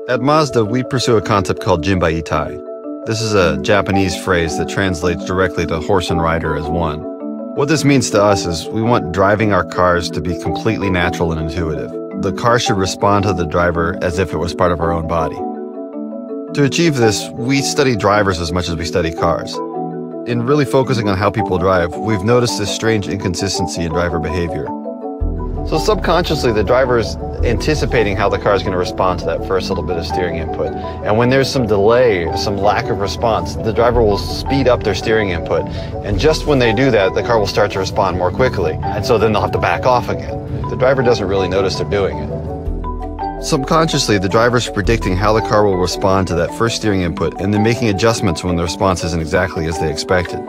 At Mazda, we pursue a concept called Jinbaitai. This is a Japanese phrase that translates directly to horse and rider as one. What this means to us is we want driving our cars to be completely natural and intuitive. The car should respond to the driver as if it was part of our own body. To achieve this, we study drivers as much as we study cars. In really focusing on how people drive, we've noticed this strange inconsistency in driver behavior. So subconsciously, the driver is anticipating how the car is going to respond to that first little bit of steering input. And when there's some delay, some lack of response, the driver will speed up their steering input. And just when they do that, the car will start to respond more quickly. And so then they'll have to back off again. The driver doesn't really notice they're doing it. Subconsciously, the driver's predicting how the car will respond to that first steering input and then making adjustments when the response isn't exactly as they expected.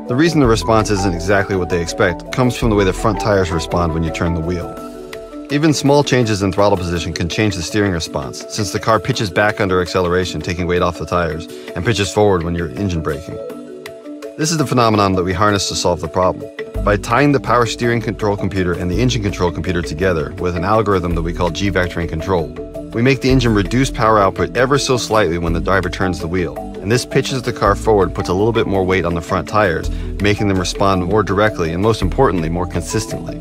The reason the response isn't exactly what they expect comes from the way the front tires respond when you turn the wheel. Even small changes in throttle position can change the steering response, since the car pitches back under acceleration, taking weight off the tires, and pitches forward when you're engine braking. This is the phenomenon that we harness to solve the problem. By tying the power steering control computer and the engine control computer together with an algorithm that we call G-vectoring control, we make the engine reduce power output ever so slightly when the driver turns the wheel, and this pitches the car forward and puts a little bit more weight on the front tires, making them respond more directly and, most importantly, more consistently.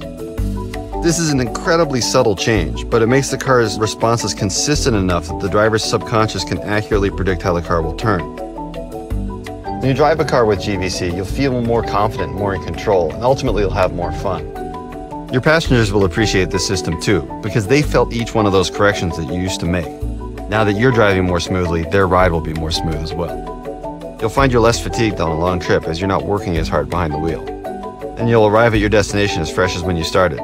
This is an incredibly subtle change, but it makes the car's responses consistent enough that the driver's subconscious can accurately predict how the car will turn. When you drive a car with GVC, you'll feel more confident, more in control, and ultimately you'll have more fun. Your passengers will appreciate this system too, because they felt each one of those corrections that you used to make. Now that you're driving more smoothly, their ride will be more smooth as well. You'll find you're less fatigued on a long trip as you're not working as hard behind the wheel. And you'll arrive at your destination as fresh as when you started.